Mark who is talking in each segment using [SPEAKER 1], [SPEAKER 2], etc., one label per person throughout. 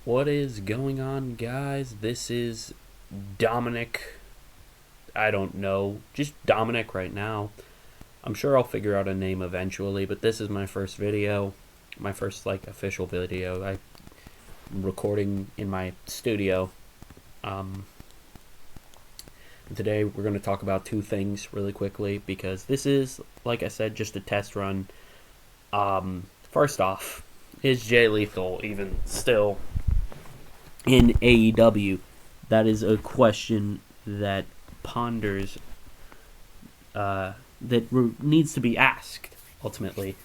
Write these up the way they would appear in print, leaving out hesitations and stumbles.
[SPEAKER 1] What is going on, guys? This is Dominic. I don't know. Just Dominic right now. I'm sure I'll figure out a name eventually, but this is my first video. My first, official video. I'm recording in my studio. Today we're going to talk about two things really quickly because this is, like I said, just a test run. First off, is Jay Lethal even still in AEW? That is a question that ponders, needs to be asked, ultimately.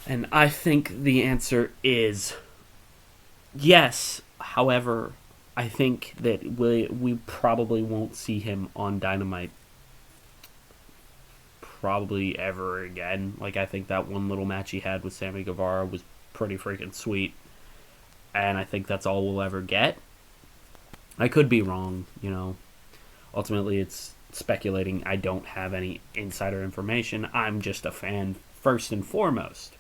[SPEAKER 1] And I think the answer is yes. However, I think that we probably won't see him on Dynamite probably ever again. I think that one little match he had with Sammy Guevara was pretty freaking sweet. And I think that's all we'll ever get. I could be wrong, Ultimately, it's speculating. I don't have any insider information. I'm just a fan, first and foremost.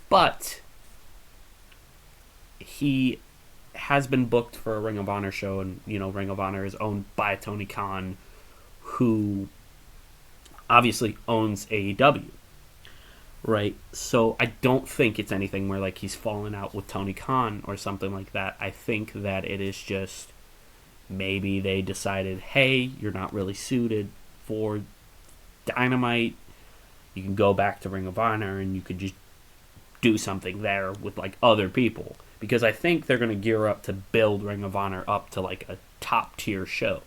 [SPEAKER 1] But he has been booked for a Ring of Honor show, and, Ring of Honor is owned by Tony Khan, who obviously owns AEW. Right, so I don't think it's anything where he's fallen out with Tony Khan or something like that. I think that it is just maybe they decided, hey, you're not really suited for Dynamite. You can go back to Ring of Honor and you could just do something there with other people. Because I think they're going to gear up to build Ring of Honor up to a top tier show.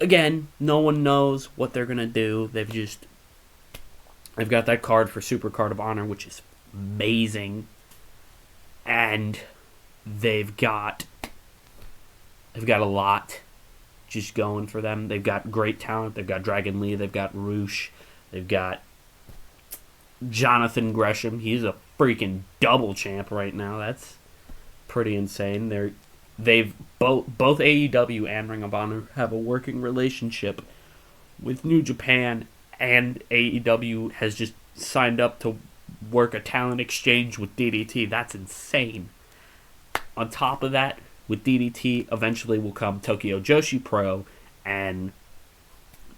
[SPEAKER 1] Again, no one knows what they're going to do. They've got that card for Super Card of Honor, which is amazing. And they've got a lot just going for them. They've got great talent. They've got Dragon Lee. They've got Roosh. They've got Jonathan Gresham. He's a freaking double champ right now. That's pretty insane. They've both AEW and Ring of Honor have a working relationship with New Japan, and AEW has just signed up to work a talent exchange with DDT. That's insane. On top of that, with DDT, eventually will come Tokyo Joshi Pro and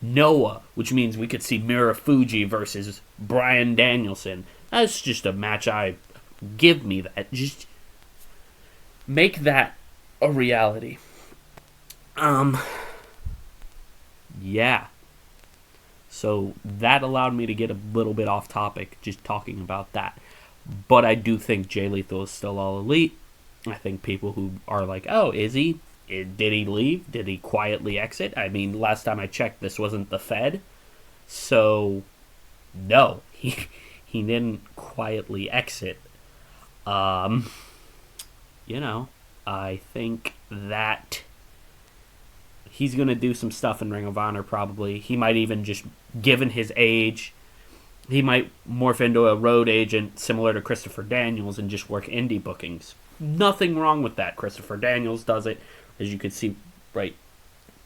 [SPEAKER 1] Noah, which means we could see Mira Fuji versus Bryan Danielson. That's just a match. Give me that. Just make that a reality. Yeah. So that allowed me to get a little bit off topic just talking about that. But I do think Jay Lethal is still All Elite. I think people who are like, oh, is he? Did he leave? Did he quietly exit? I mean, last time I checked, this wasn't the Fed. So, no, he didn't quietly exit. I think that he's going to do some stuff in Ring of Honor probably. He might even just, given his age, he might morph into a road agent similar to Christopher Daniels and just work indie bookings. Nothing wrong with that. Christopher Daniels does it, as you can see right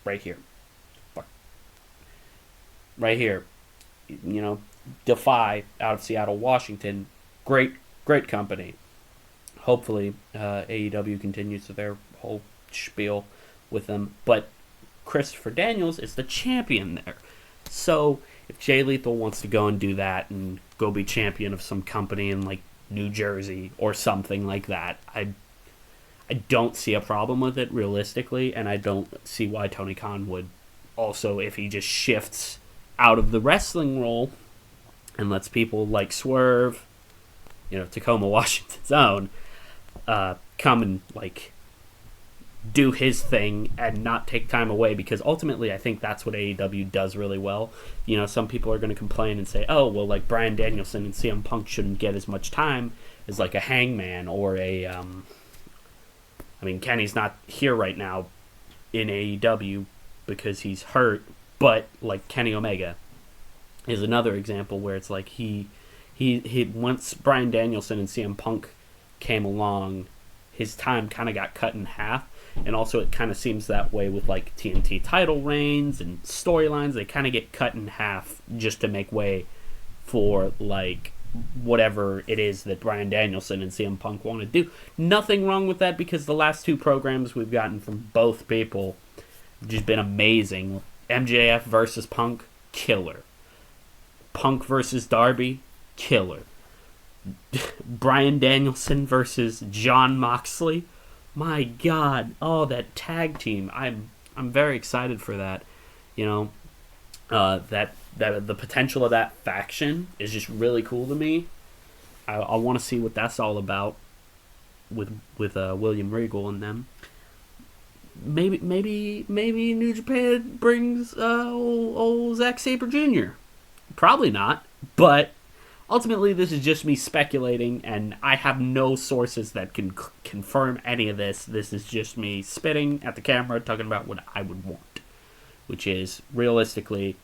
[SPEAKER 1] here. Right here. Defy out of Seattle, Washington. Great company. Hopefully, AEW continues their whole spiel with them. But Christopher Daniels is the champion there. So, if Jay Lethal wants to go and do that and go be champion of some company in, New Jersey or something like that, I don't see a problem with it, realistically, and I don't see why Tony Khan would. Also, if he just shifts out of the wrestling role and lets people like Swerve, Tacoma, Washington's own, come and, do his thing and not take time away, because ultimately I think that's what AEW does really well. Some people are going to complain and say, oh, well, Bryan Danielson and CM Punk shouldn't get as much time as a Hangman or a Kenny's not here right now in AEW because he's hurt, but Kenny Omega is another example where it's he once Bryan Danielson and CM Punk came along, his time kind of got cut in half. And also it kind of seems that way with TNT title reigns and storylines. They kind of get cut in half just to make way for whatever it is that Bryan Danielson and CM Punk want to do. Nothing wrong with that, because the last two programs we've gotten from both people have just been amazing. MJF versus Punk, killer. Punk versus Darby, killer. Bryan Danielson versus Jon Moxley, my God! Oh, that tag team! I'm very excited for that. You know, that the potential of that faction is just really cool to me. I want to see what that's all about with William Regal and them. Maybe New Japan brings old Zack Sabre Jr. Probably not, but ultimately this is just me speculating, and I have no sources that can confirm any of this. This is just me spitting at the camera, talking about what I would want, which is, realistically,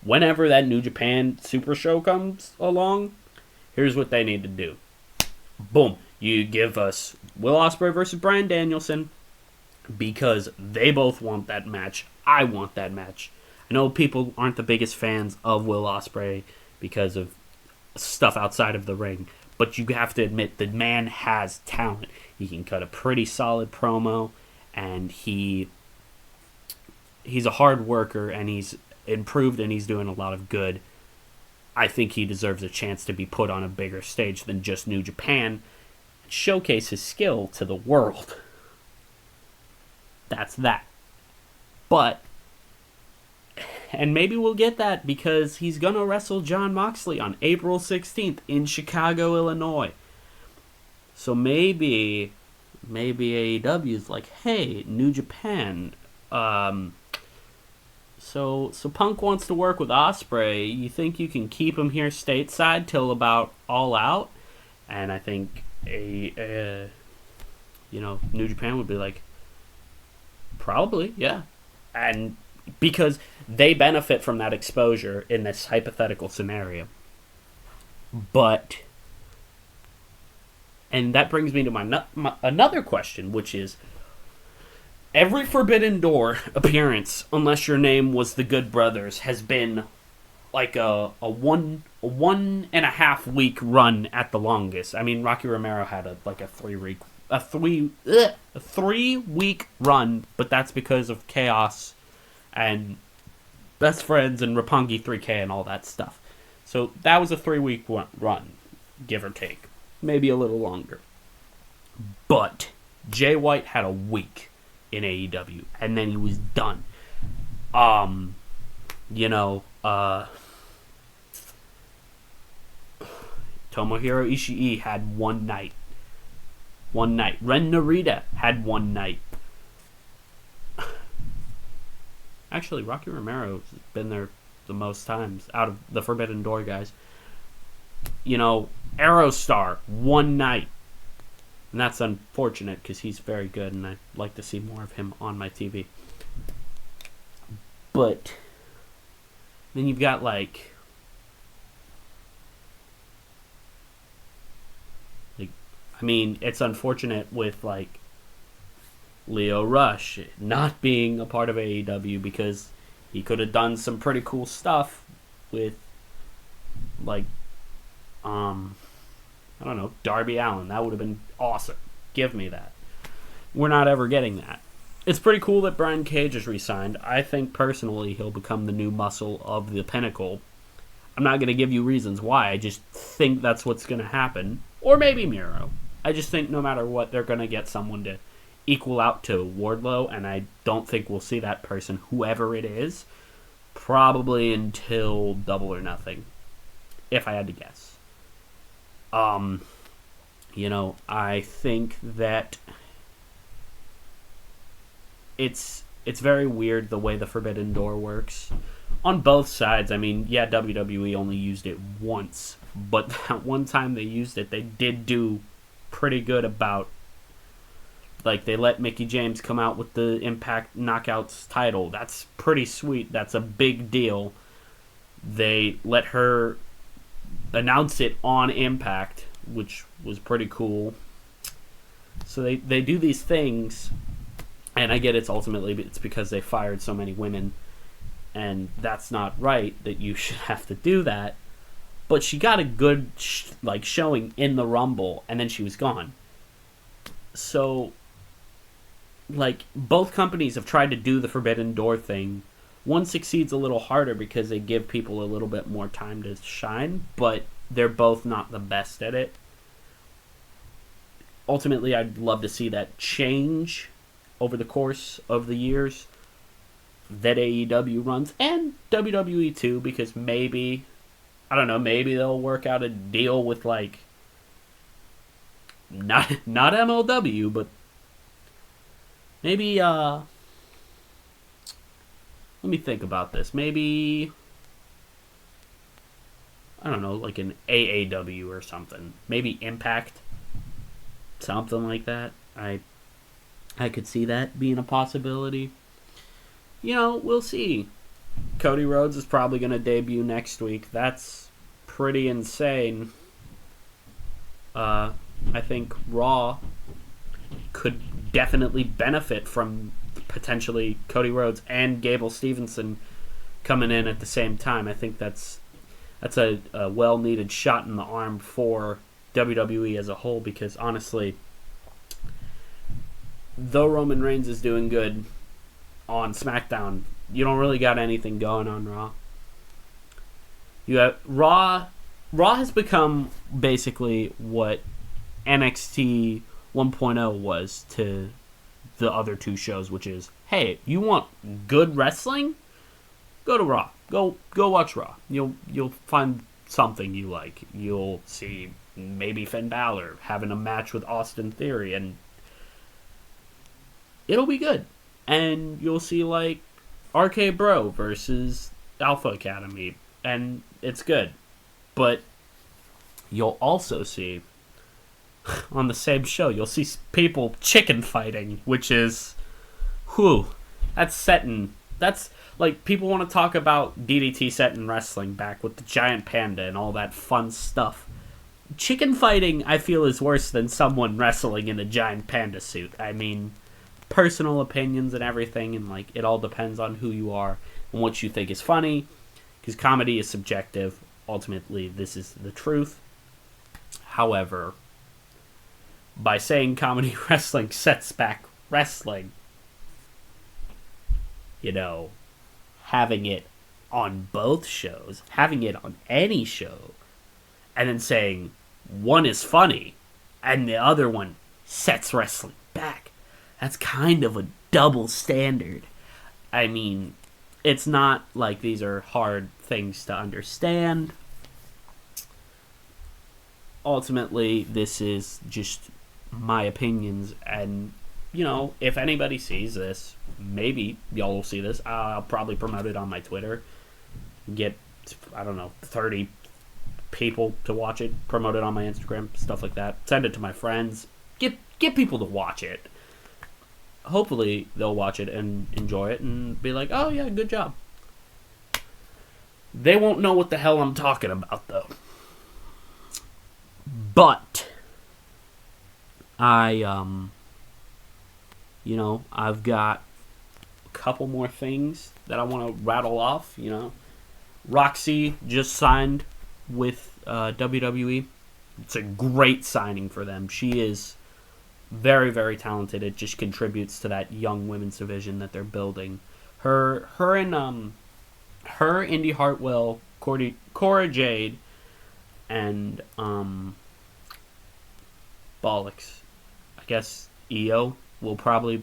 [SPEAKER 1] whenever that New Japan Super Show comes along, here's what they need to do. Boom. You give us Will Ospreay versus Bryan Danielson, because they both want that match. I want that match. I know people aren't the biggest fans of Will Ospreay because of stuff outside of the ring, but you have to admit the man has talent. He can cut a pretty solid promo, and he's a hard worker, and he's improved, and he's doing a lot of good. I think he deserves a chance to be put on a bigger stage than just New Japan and showcase his skill to the world. That's that. But, and maybe we'll get that, because he's going to wrestle Jon Moxley on April 16th in Chicago, Illinois. So maybe AEW is like, hey, New Japan, so Punk wants to work with Ospreay. You think you can keep him here stateside till about All Out? And I think New Japan would be like, probably, yeah. And because they benefit from that exposure in this hypothetical scenario. But, and that brings me to my another question, which is, every Forbidden Door appearance, unless your name was the Good Brothers, has been like a 1.5 week run at the longest. I mean, Rocky Romero had a 3-week run, but that's because of Chaos and Best Friends and Roppongi 3K and all that stuff. So that was a 3-week run, give or take, maybe a little longer. But Jay White had a week in AEW, and then he was done. Tomohiro Ishii had one night. Ren Narita had one night. Actually, Rocky Romero's been there the most times out of the Forbidden Door guys. Aerostar, one night. And that's unfortunate, because he's very good, and I'd like to see more of him on my TV. But then you've got, it's unfortunate with, Lio Rush not being a part of AEW, because he could have done some pretty cool stuff with, I don't know, Darby Allin. That would have been awesome. Give me that. We're not ever getting that. It's pretty cool that Brian Cage is re-signed. I think personally he'll become the new muscle of the Pinnacle. I'm not going to give you reasons why. I just think that's what's going to happen. Or maybe Miro. I just think no matter what, they're going to get someone to equal out to Wardlow, and I don't think we'll see that person, whoever it is, probably until Double or Nothing, if I had to guess. I think that it's very weird the way the Forbidden Door works. On both sides, WWE only used it once, but that one time they used it, they did do pretty good about, they let Mickie James come out with the Impact Knockouts title. That's pretty sweet. That's a big deal. They let her announce it on Impact, which was pretty cool. So they do these things, and I get it's because they fired so many women, and that's not right that you should have to do that. but she got a good showing in the Rumble, and then she was gone. So, both companies have tried to do the Forbidden Door thing. One succeeds a little harder because they give people a little bit more time to shine, but they're both not the best at it. Ultimately, I'd love to see that change over the course of the years that AEW runs, and WWE too, because maybe, I don't know, maybe they'll work out a deal with not MLW, but maybe let me think about this. Maybe, I don't know, like an AAW or something. Maybe Impact. Something like that. I could see that being a possibility. We'll see. Cody Rhodes is probably going to debut next week. That's pretty insane. I think Raw could definitely benefit from potentially Cody Rhodes and Gable Stevenson coming in at the same time. I think that's a well-needed shot in the arm for WWE as a whole, because honestly, though Roman Reigns is doing good on SmackDown, you don't really got anything going on Raw. You have Raw has become basically what NXT 1.0 was to the other two shows, which is, hey, you want good wrestling? Go to Raw. Go watch Raw. You'll find something you like. You'll see maybe Finn Balor having a match with Austin Theory, and it'll be good. And you'll see RK Bro versus Alpha Academy, and it's good. But you'll also see on the same show, you'll see people chicken fighting, which is, that's people want to talk about DDT setting wrestling back with the giant panda and all that fun stuff. Chicken fighting, I feel, is worse than someone wrestling in a giant panda suit. I mean, personal opinions and everything, and it all depends on who you are and what you think is funny, because comedy is subjective. Ultimately, this is the truth. However, by saying comedy wrestling sets back wrestling, having it on both shows, having it on any show, and then saying one is funny and the other one sets wrestling back, that's kind of a double standard. I mean, it's not like these are hard things to understand. Ultimately, this is just my opinions, and if anybody sees this, maybe y'all will see this. I'll probably promote it on my Twitter. Get, 30 people to watch it. Promote it on my Instagram, stuff like that. Send it to my friends. Get people to watch it. Hopefully they'll watch it and enjoy it and be like, oh yeah, good job. They won't know what the hell I'm talking about, though. But I've got a couple more things that I want to rattle off. Roxy just signed with WWE. It's a great signing for them. She is very, very talented. It just contributes to that young women's division that they're building. Her and Indy Hartwell, Cora Jade, and bollocks, I guess EO will probably,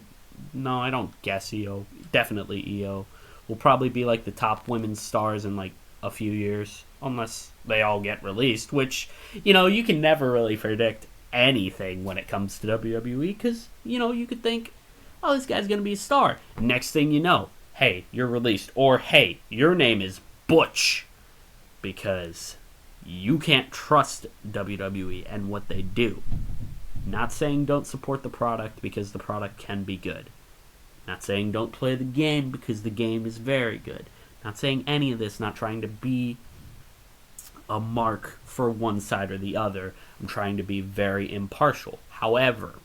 [SPEAKER 1] no, I don't guess EO, definitely EO will probably be the top women's stars in a few years, unless they all get released, which, you can never really predict anything when it comes to WWE, because, you could think, oh, this guy's gonna be a star. Next thing you know, hey, you're released, or hey, your name is Butch, because you can't trust WWE and what they do. Not saying don't support the product, because the product can be good. Not saying don't play the game, because the game is very good. Not saying any of this, not trying to be a mark for one side or the other. I'm trying to be very impartial. However,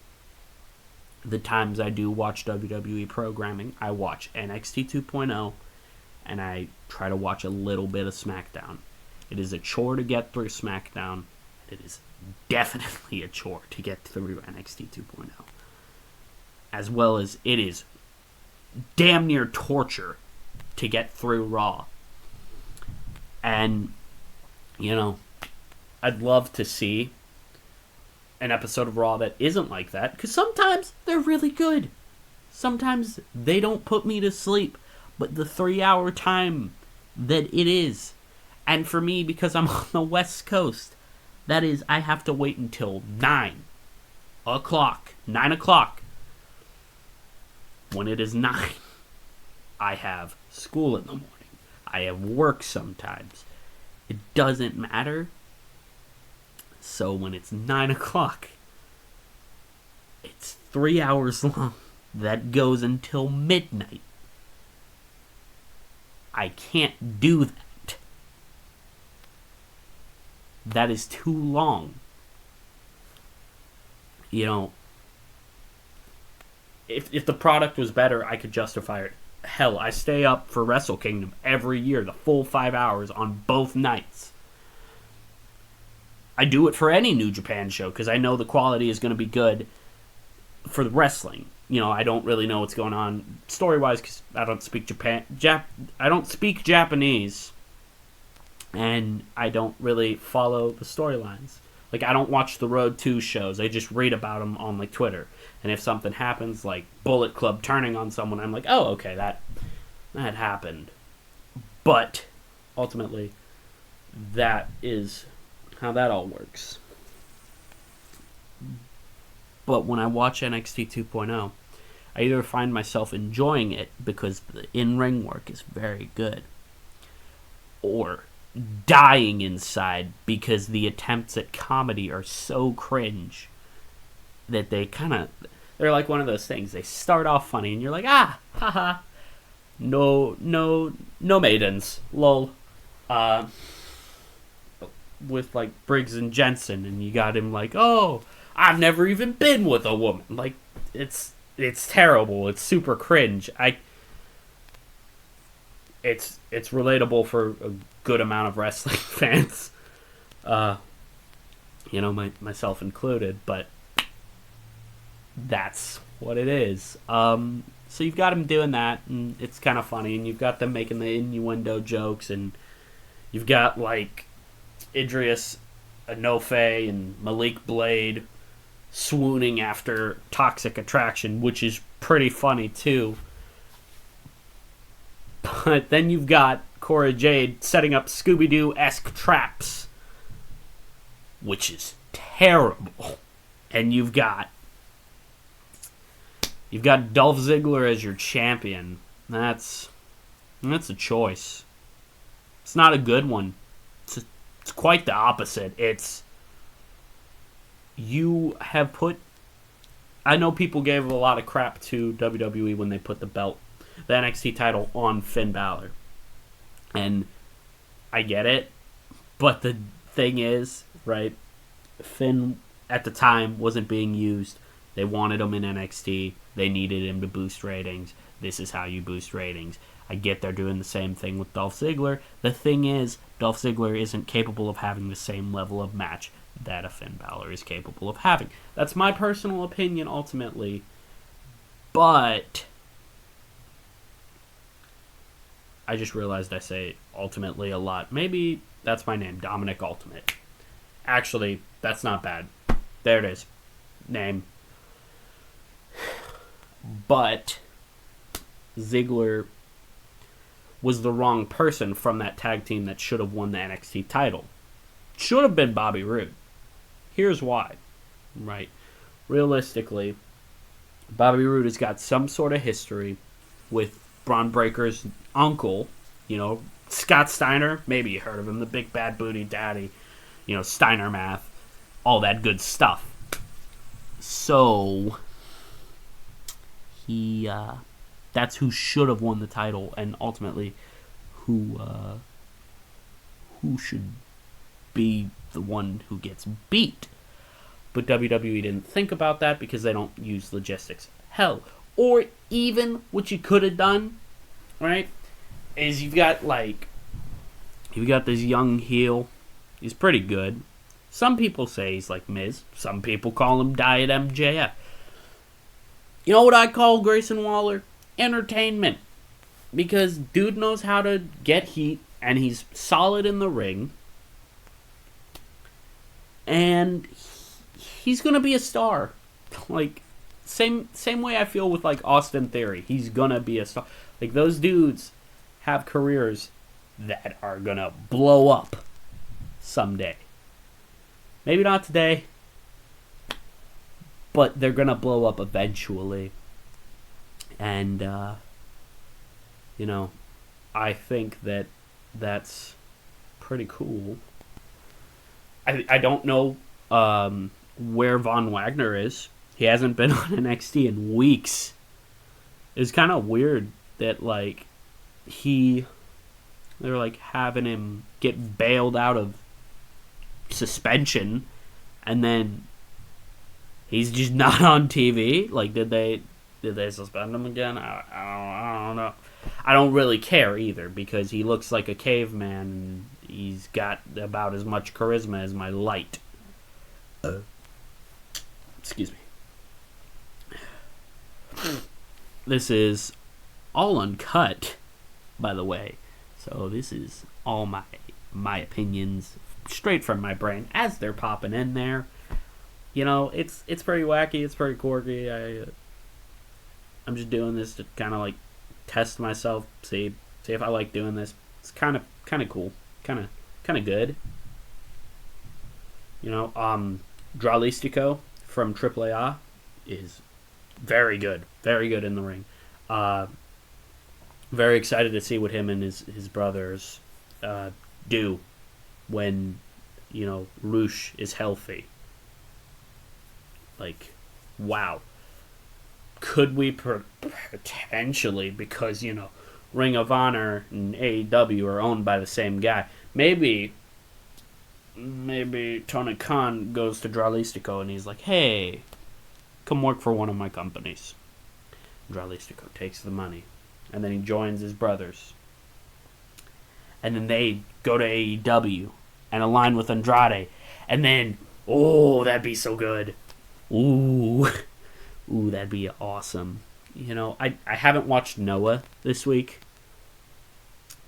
[SPEAKER 1] the times I do watch WWE programming, I watch NXT 2.0, and I try to watch a little bit of SmackDown. It is a chore to get through SmackDown. It is definitely a chore to get through NXT 2.0. As well as it is damn near torture to get through Raw. And, I'd love to see an episode of Raw that isn't like that, because sometimes they're really good. Sometimes they don't put me to sleep, but the 3-hour time that it is, and for me, because I'm on the West Coast, that is, I have to wait until 9 o'clock. When it is 9, I have school in the morning. I have work sometimes. It doesn't matter. So when it's 9 o'clock, it's 3 hours long. That goes until midnight. I can't do that. That is too long. If the product was better, I could justify it. Hell, I stay up for Wrestle Kingdom every year, the full 5 hours on both nights. I do it for any New Japan show because I know the quality is going to be good for the wrestling. I don't really know what's going on story-wise because I don't speak I don't speak Japanese, and I don't really follow the storylines. Like, I don't watch the Road 2 shows. I just read about them on, Twitter. And if something happens, like Bullet Club turning on someone, I'm like, oh, okay, that happened. But, ultimately, that is how that all works. But when I watch NXT 2.0, I either find myself enjoying it because the in-ring work is very good, or dying inside because the attempts at comedy are so cringe that they're like one of those things. They start off funny and you're like, haha, no maidens, lol. With Briggs and Jensen, and you got him oh, I've never even been with a woman. It's terrible. It's super cringe. It's relatable for a good amount of wrestling fans, myself included, but that's what it is. So you've got him doing that, and it's kind of funny, and you've got them making the innuendo jokes, and you've got Idris Enofe and Malik Blade swooning after Toxic Attraction, which is pretty funny too. But then you've got Cora Jade setting up Scooby-Doo-esque traps, which is terrible. And you've got Dolph Ziggler as your champion. That's a choice. It's not a good one. It's quite the opposite. You have put... I know people gave a lot of crap to WWE when they put the NXT title on Finn Balor. And I get it. But the thing is, right, Finn at the time wasn't being used. They wanted him in NXT. They needed him to boost ratings. This is how you boost ratings. I get they're doing the same thing with Dolph Ziggler. The thing is, Dolph Ziggler isn't capable of having the same level of match that a Finn Balor is capable of having. That's my personal opinion, ultimately. But I just realized I say ultimately a lot. Maybe that's my name, Dominic Ultimate. Actually, that's not bad. There it is. Name. But Ziggler was the wrong person from that tag team that should have won the NXT title. Should have been Bobby Roode. Here's why. Right? Realistically, Bobby Roode has got some sort of history with Braun Breaker's uncle, Scott Steiner. Maybe you heard of him, the big bad booty daddy, Steiner math, all that good stuff. So that's who should have won the title, and ultimately who should be the one who gets beat. But WWE didn't think about that because they don't use logistics. Hell, or even what you could have done, right, is you've got You got this young heel. He's pretty good. Some people say he's like Miz. Some people call him Diet MJF. You know what I call Grayson Waller? Entertainment. Because dude knows how to get heat, and he's solid in the ring. And he's gonna be a star. Like, same way I feel with like Austin Theory. He's gonna be a star. Like, those dudes have careers that are gonna blow up someday. Maybe not today, but they're gonna blow up eventually. And I think that's pretty cool. I don't know where Von Wagner is. He hasn't been on NXT in weeks. It's kind of weird that like they're like having him get bailed out of suspension, and then he's just not on TV. Like, did they suspend him again? I don't know. I don't really care either, because he looks like a caveman, and he's got about as much charisma as my light. Excuse me. This is all uncut, by the way. So this is all my opinions straight from my brain as they're popping in there. It's pretty wacky, it's pretty quirky. I'm just doing this to kind of like test myself, see if I like doing this. It's kind of cool, kind of good. Dralistico from AAA is very good in the ring. Very excited to see what him and his brothers do when Roosh is healthy. Like, wow. Could we potentially, because Ring of Honor and AEW are owned by the same guy, maybe Tony Khan goes to Dralistico and he's like, hey, come work for one of my companies. Dralistico takes the money, and then he joins his brothers, and then they go to AEW and align with Andrade, and then that'd be so good. Ooh, that'd be awesome. I haven't watched Noah this week,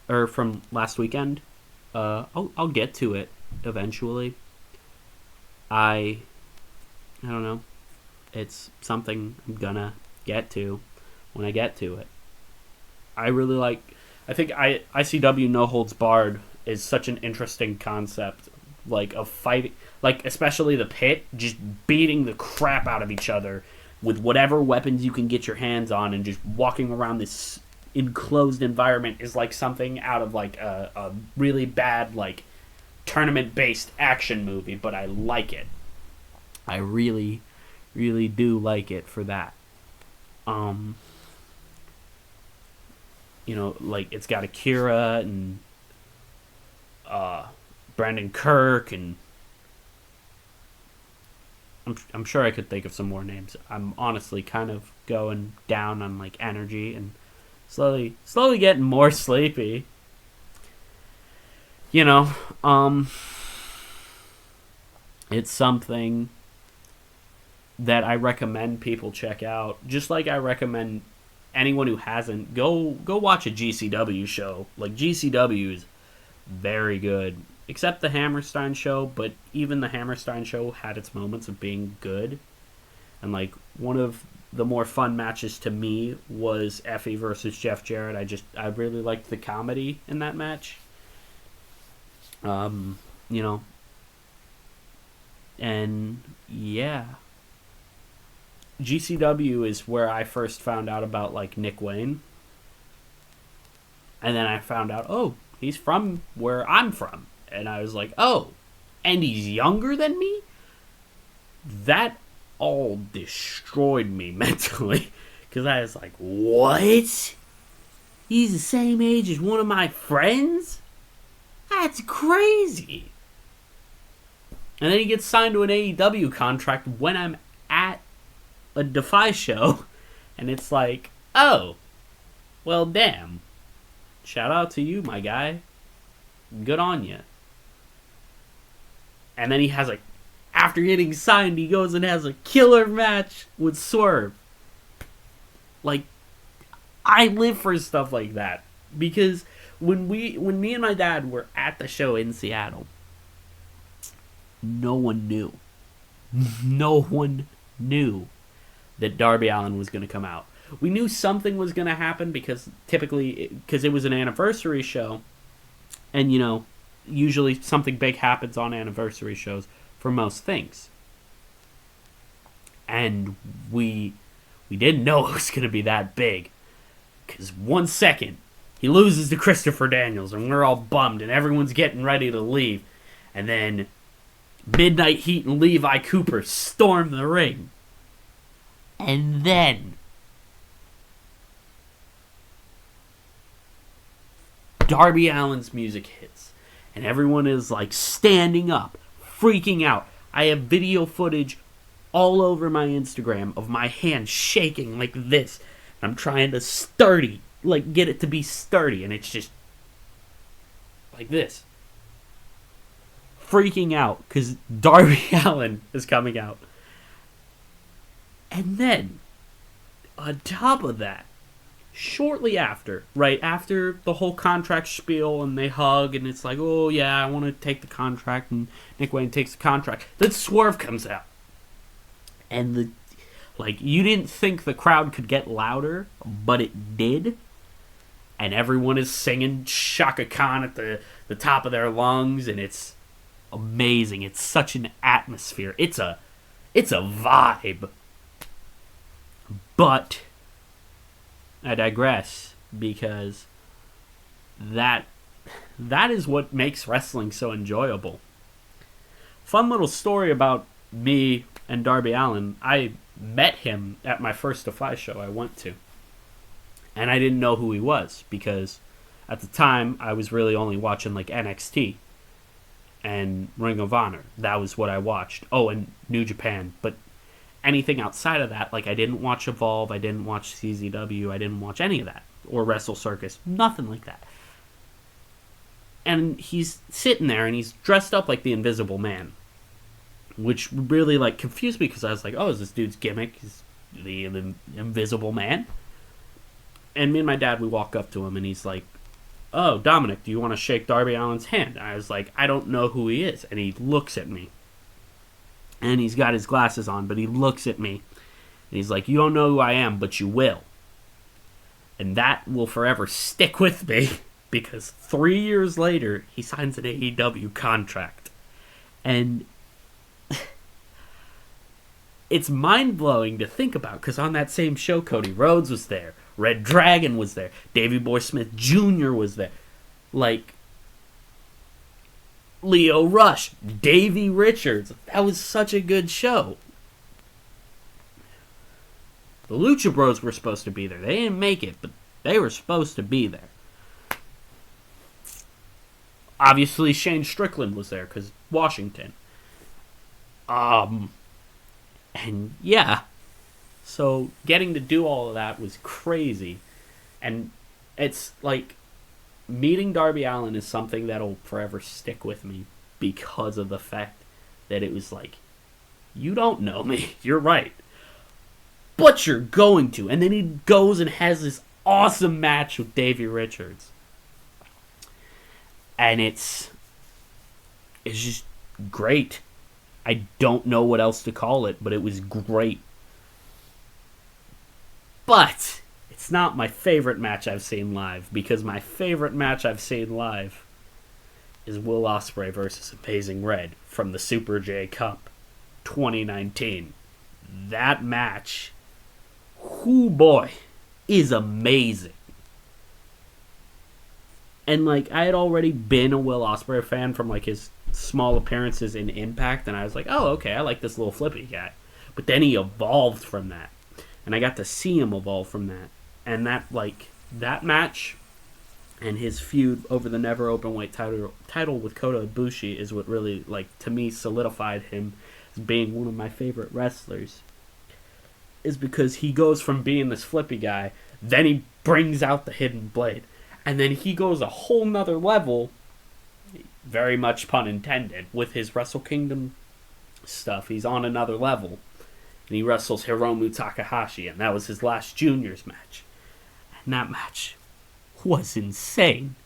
[SPEAKER 1] or from last weekend. I'll get to it eventually. I don't know. It's something I'm gonna get to when I get to it. I think ICW No Holds Barred is such an interesting concept, like, of fighting, like, especially the Pit, just beating the crap out of each other with whatever weapons you can get your hands on, and just walking around this enclosed environment is like something out of like a really bad like tournament-based action movie, but I like it. I really, really do like it for that. Like, it's got Akira and Brandon Kirk, and I'm sure I could think of some more names. I'm honestly kind of going down on like energy and slowly getting more sleepy. It's something that I recommend people check out. Just like I recommend anyone who hasn't, go watch a GCW show. Like, GCW is very good. Except the Hammerstein show, but even the Hammerstein show had its moments of being good. And like, one of the more fun matches to me was Effie versus Jeff Jarrett. I really liked the comedy in that match. And yeah. GCW is where I first found out about like Nick Wayne. And then I found out, he's from where I'm from. And I was like, and he's younger than me? That all destroyed me mentally. Because I was like, what? He's the same age as one of my friends? That's crazy. And then he gets signed to an AEW contract when I'm at a Defy show. And it's like, well, damn. Shout out to you, my guy. Good on you. And then he has a, after getting signed, he goes and has a killer match with Swerve. Like, I live for stuff like that. Because when me and my dad were at the show in Seattle, no one knew. No one knew that Darby Allin was going to come out. We knew something was going to happen because because it was an anniversary show, and usually something big happens on anniversary shows for most things. And we didn't know it was going to be that big, because 1 second he loses to Christopher Daniels and we're all bummed and everyone's getting ready to leave, and then Midnight Heat and Levi Cooper storm the ring. And then Darby Allin's music hits. And everyone is like standing up, freaking out. I have video footage all over my Instagram of my hand shaking like this. I'm trying to get it to be sturdy. And it's just like this. Freaking out because Darby Allin is coming out. And then, on top of that, shortly after, right after the whole contract spiel and they hug and it's like, oh yeah, I want to take the contract, and Nick Wayne takes the contract, then Swerve comes out. And you didn't think the crowd could get louder, but it did. And everyone is singing Shaka Khan at the top of their lungs, and it's amazing. It's such an atmosphere. It's a vibe. But I digress, because that is what makes wrestling so enjoyable. Fun little story about me and Darby Allin. I met him at my first Defy show I went to. And I didn't know who he was, because at the time I was really only watching like NXT and Ring of Honor. That was what I watched. Oh, and New Japan. But anything outside of that, like I didn't watch Evolve, I didn't watch CZW, I didn't watch any of that. Or Wrestle Circus. Nothing like that. And he's sitting there and he's dressed up like the Invisible Man. Which really confused me, because I was like, oh, is this dude's gimmick? Is the Invisible Man? And me and my dad, we walk up to him and he's like, oh, Dominic, do you want to shake Darby Allin's hand? And I was like, I don't know who he is. And he looks at me. And he's got his glasses on, but he looks at me. And he's like, you don't know who I am, but you will. And that will forever stick with me, because 3 years later, he signs an AEW contract. And it's mind-blowing to think about, because on that same show, Cody Rhodes was there. Red Dragon was there. Davey Boy Smith Jr. was there. Leo Rush, Davey Richards. That was such a good show. The Lucha Bros were supposed to be there. They didn't make it, but they were supposed to be there. Obviously, Shane Strickland was there, because Washington. And yeah. So getting to do all of that was crazy. And it's meeting Darby Allin is something that'll forever stick with me, because of the fact that it was you don't know me, you're right, but you're going to. And then he goes and has this awesome match with Davey Richards. And it's just great. I don't know what else to call it, but it was great. But it's not my favorite match I've seen live, because my favorite match I've seen live is Will Ospreay versus Amazing Red from the Super J Cup 2019. That match, whoo boy, is amazing. And I had already been a Will Ospreay fan from his small appearances in Impact, and I was like, oh, okay, I like this little flippy guy. But then he evolved from that. And I got to see him evolve from that. And that match and his feud over the Never Openweight title with Kota Ibushi is what really, to me, solidified him as being one of my favorite wrestlers. Is because he goes from being this flippy guy, then he brings out the hidden blade. And then he goes a whole nother level very much pun intended, with his Wrestle Kingdom stuff. He's on another level. And he wrestles Hiromu Takahashi, and that was his last juniors match. And that match was insane.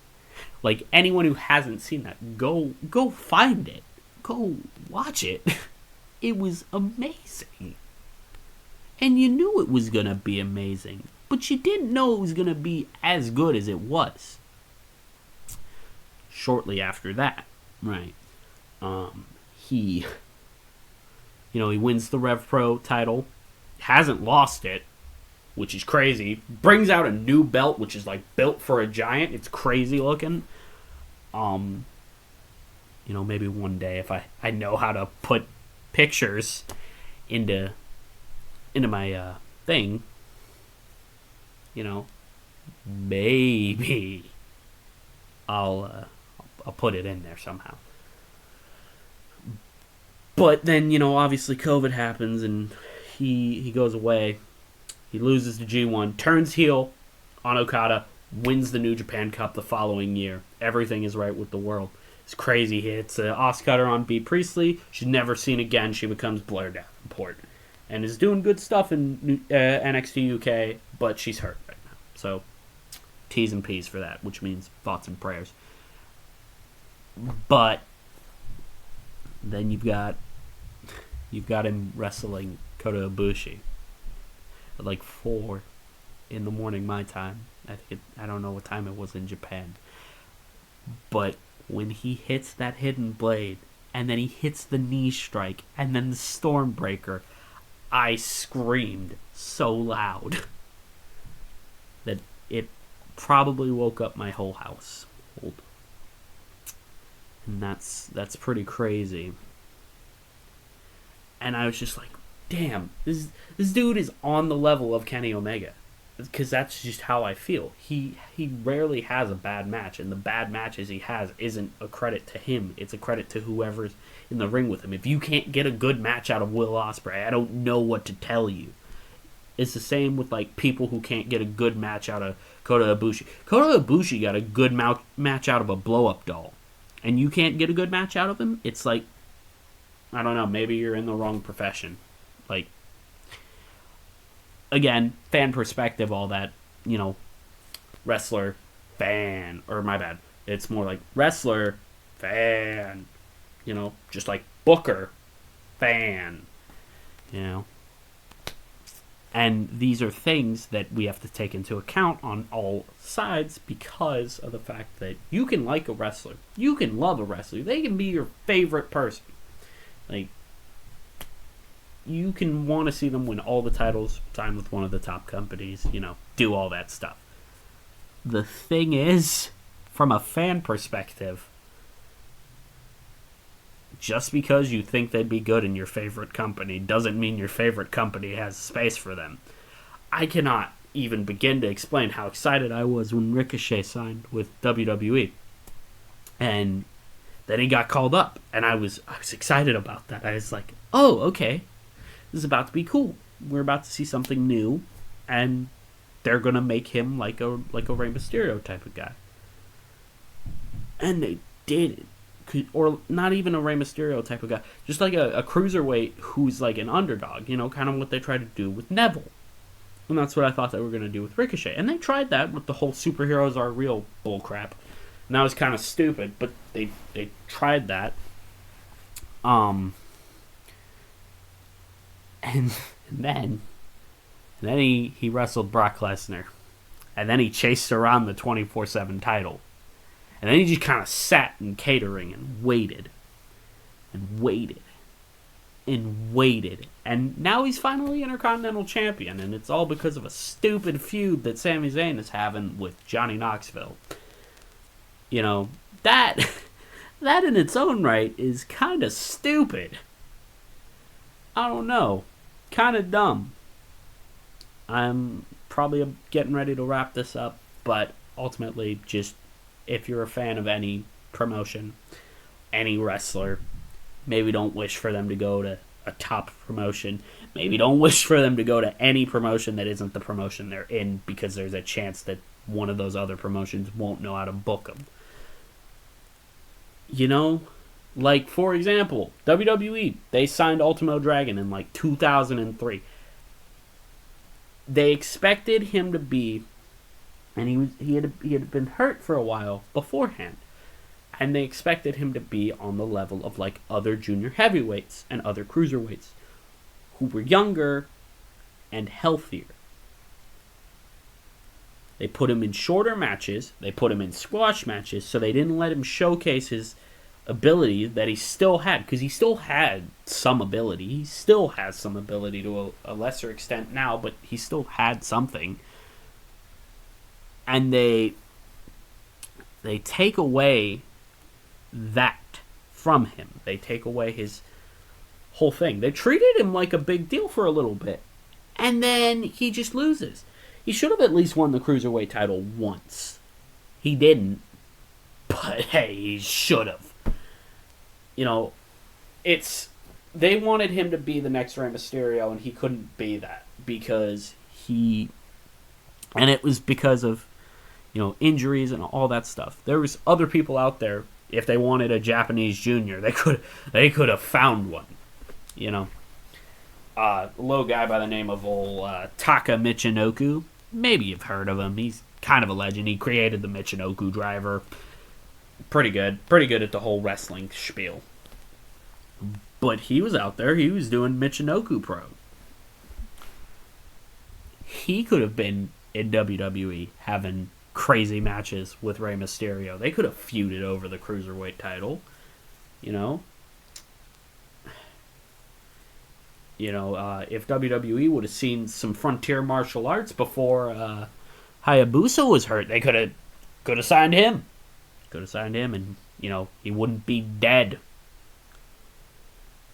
[SPEAKER 1] Like, anyone who hasn't seen that, go find it. Go watch it. It was amazing. And you knew it was going to be amazing, but you didn't know it was going to be as good as it was. Shortly after that, right, he wins the Rev Pro title, hasn't lost it, which is crazy. Brings out a new belt, which is like built for a giant. It's crazy looking. Maybe one day if I know how to put pictures into my thing, maybe I'll put it in there somehow. But then, obviously COVID happens and he goes away. He loses to G1, turns heel on Okada, wins the New Japan Cup the following year. Everything is right with the world. It's crazy. He hits Oscutter on Bea Priestley. She's never seen again. She becomes Blair Davenport. And is doing good stuff in NXT UK, but she's hurt right now. So, T's and P's for that, which means thoughts and prayers. But then you've got him wrestling Kota Ibushi at like 4 in the morning my time. I don't know what time it was in Japan. But when he hits that hidden blade, and then he hits the knee strike, and then the Stormbreaker, I screamed so loud that it probably woke up my whole household. And that's pretty crazy. And I was just like, damn, this dude is on the level of Kenny Omega. Because that's just how I feel. He rarely has a bad match, and the bad matches he has isn't a credit to him. It's a credit to whoever's in the ring with him. If you can't get a good match out of Will Ospreay, I don't know what to tell you. It's the same with like people who can't get a good match out of Kota Ibushi. Kota Ibushi got a good match out of a blow-up doll, and you can't get a good match out of him. It's like, I don't know, maybe you're in the wrong profession. Like, again, fan perspective, all that, wrestler, fan, or my bad, it's more like wrestler, fan, just like Booker, fan, And these are things that we have to take into account on all sides because of the fact that you can like a wrestler, you can love a wrestler, they can be your favorite person. Like, you can want to see them win all the titles, sign with one of the top companies, do all that stuff. The thing is, from a fan perspective, just because you think they'd be good in your favorite company doesn't mean your favorite company has space for them. I cannot even begin to explain how excited I was when Ricochet signed with WWE. And then he got called up, and I was excited about that. I was like, oh, okay. This is about to be cool. We're about to see something new, and they're gonna make him like a Rey Mysterio type of guy. And they did it, or not even a Rey Mysterio type of guy, just like a cruiserweight who's like an underdog. Kind of what they tried to do with Neville, and that's what I thought they were gonna do with Ricochet. And they tried that with the whole superheroes are real bullcrap, and that was kind of stupid. But they tried that. And then he wrestled Brock Lesnar. And then he chased around the 24/7 title. And then he just kind of sat in catering and waited. And waited. And waited. And now he's finally Intercontinental Champion. And it's all because of a stupid feud that Sami Zayn is having with Johnny Knoxville. That in its own right is kind of stupid. I don't know. Kind of dumb. I'm probably getting ready to wrap this up, but ultimately, just if you're a fan of any promotion, any wrestler, maybe don't wish for them to go to a top promotion. Maybe don't wish for them to go to any promotion that isn't the promotion they're in, because there's a chance that one of those other promotions won't know how to book them. you know, like for example, WWE, they signed Ultimo Dragon in like 2003. They expected him to be, and he had been hurt for a while beforehand, and they expected him to be on the level of like other junior heavyweights and other cruiserweights who were younger and healthier. They put him in shorter matches, they put him in squash matches, so they didn't let him showcase his ability that he still had, because he still had some ability. He still has some ability to a lesser extent now, but he still had something. And they take away that from him. They take away his whole thing. They treated him like a big deal for a little bit, and then he just loses. He should have at least won the Cruiserweight title once. He didn't, but hey, he should have. You know, they wanted him to be the next Rey Mysterio, and he couldn't be that because and it was because of, you know, injuries and all that stuff. There was other people out there. If they wanted a Japanese junior, they could have found one. You know, a little guy by the name of Taka Michinoku. Maybe you've heard of him. He's kind of a legend. He created the Michinoku driver. Pretty good at the whole wrestling spiel. But he was out there. He was doing Michinoku Pro. He could have been in WWE having crazy matches with Rey Mysterio. They could have feuded over the Cruiserweight title. You know, if WWE would have seen some frontier martial arts before Hayabusa was hurt, they could have signed him. Could have signed him, and he wouldn't be dead.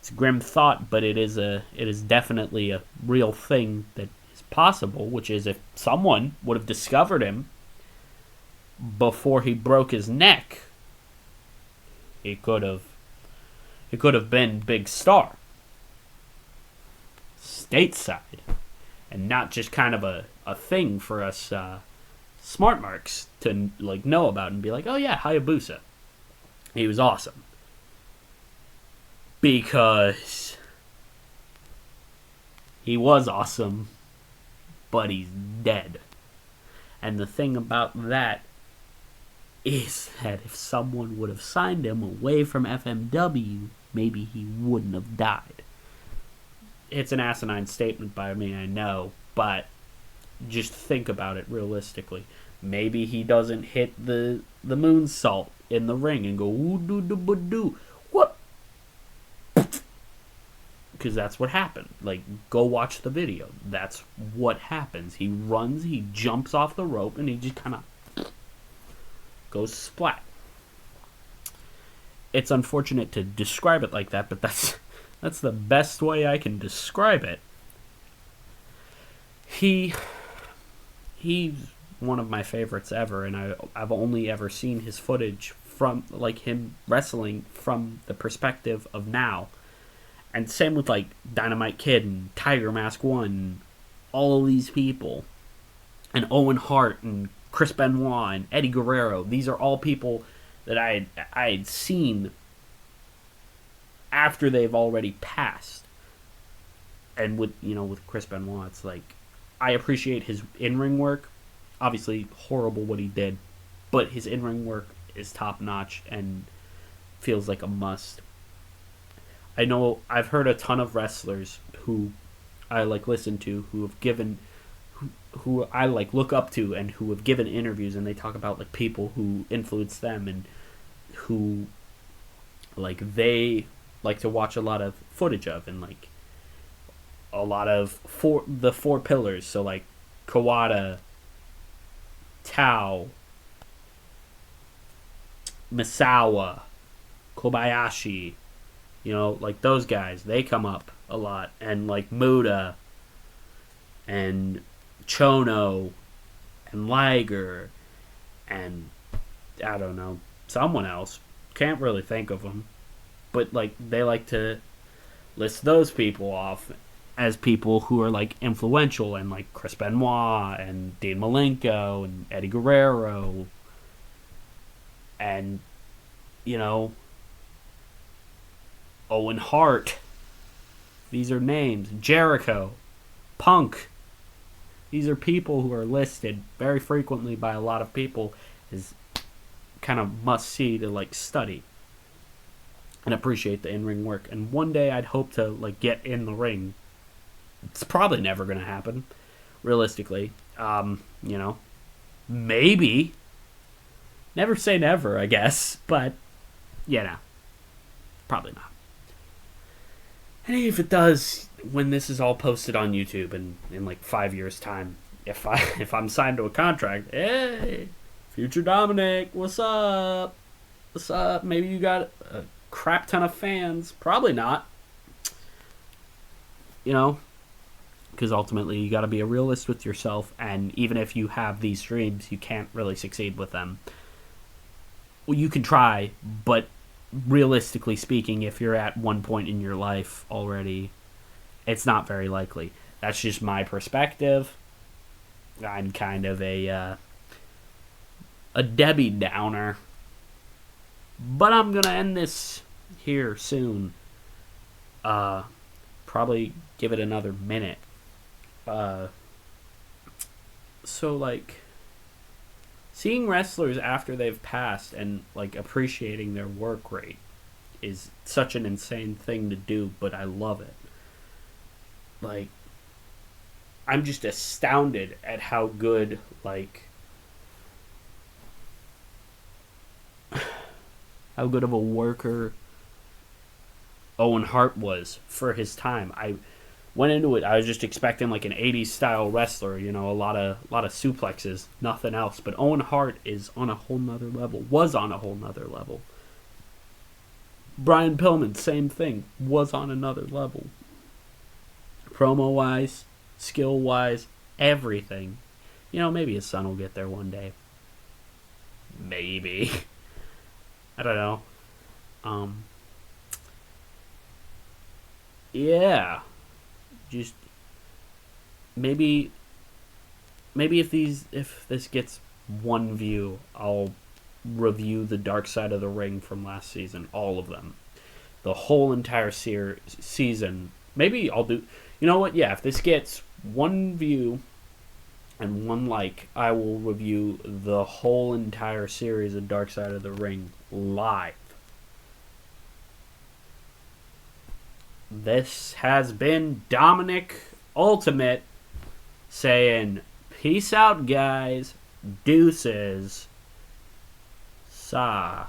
[SPEAKER 1] It's a grim thought, but it is definitely a real thing that is possible. Which is, if someone would have discovered him before he broke his neck, he could have been big star stateside, and not just kind of a thing for us smart marks to like know about and be like, oh yeah, Hayabusa, he was awesome, because he was awesome, but he's dead. And the thing about that is that if someone would have signed him away from FMW, maybe he wouldn't have died. It's an asinine statement by me, I know, but just think about it realistically. Maybe he doesn't hit the moonsault in the ring and go, ooh, doo, doo, doo, doo. What? Because that's what happened. Like, go watch the video. That's what happens. He runs, he jumps off the rope, and he just kind of goes splat. It's unfortunate to describe it like that, but that's the best way I can describe it. He's one of my favorites ever, and I've only ever seen his footage from, like, him wrestling from the perspective of now. And same with, like, Dynamite Kid and Tiger Mask 1, all of these people. And Owen Hart and Chris Benoit and Eddie Guerrero. These are all people that I had seen after they've already passed. And with Chris Benoit, it's like, I appreciate his in-ring work. Obviously, horrible what he did, but his in-ring work is top-notch and feels like a must. I know I've heard a ton of wrestlers who I listen to, who have given, who I look up to, and who have given interviews, and they talk about like people who influenced them and who they like to watch a lot of footage of, and like a lot of the four pillars. So like Kawada, Tao, Misawa, Kobayashi, like those guys, they come up a lot. And like Muda and Chono and Liger and I don't know, someone else. Can't really think of them. But like they like to list those people off as people who are like influential, and like Chris Benoit and Dean Malenko and Eddie Guerrero, and Owen Hart. These are names. Jericho. Punk. These are people who are listed very frequently by a lot of people as kind of must see to like study and appreciate the in-ring work. And one day I'd hope to like get in the ring. It's probably never going to happen, realistically. You know, maybe. Never say never, I guess, but probably not. And if it does, when this is all posted on YouTube and in like 5 years' time, if I'm signed to a contract, hey, future Dominic, what's up? What's up? Maybe you got a crap ton of fans. Probably not. You know, because ultimately you got to be a realist with yourself, and even if you have these dreams, you can't really succeed with them. Well, you can try, but realistically speaking, if you're at one point in your life already, it's not very likely. That's just my perspective. I'm kind of a Debbie Downer, but I'm gonna end this here soon. Probably give it another minute. So like, seeing wrestlers after they've passed and like appreciating their work rate is such an insane thing to do, but I love it. Like, I'm just astounded at how good, like, how good of a worker Owen Hart was for his time. I went into it, I was just expecting like an 80s style wrestler, you know, a lot of suplexes, nothing else. But Owen Hart is on a whole nother level, was on a whole nother level. Brian Pillman, same thing, was on another level. Promo wise, skill wise, everything. You know, maybe his son will get there one day. Maybe. I don't know. Yeah. Just maybe if this gets one view, I'll review the Dark Side of the Ring from last season, all of them, the whole entire season. Maybe I'll do. You know what? Yeah, if this gets one view and one like, I will review the whole entire series of Dark Side of the Ring live. This has been Dominic Ultimate saying, peace out, guys. Deuces. Sa.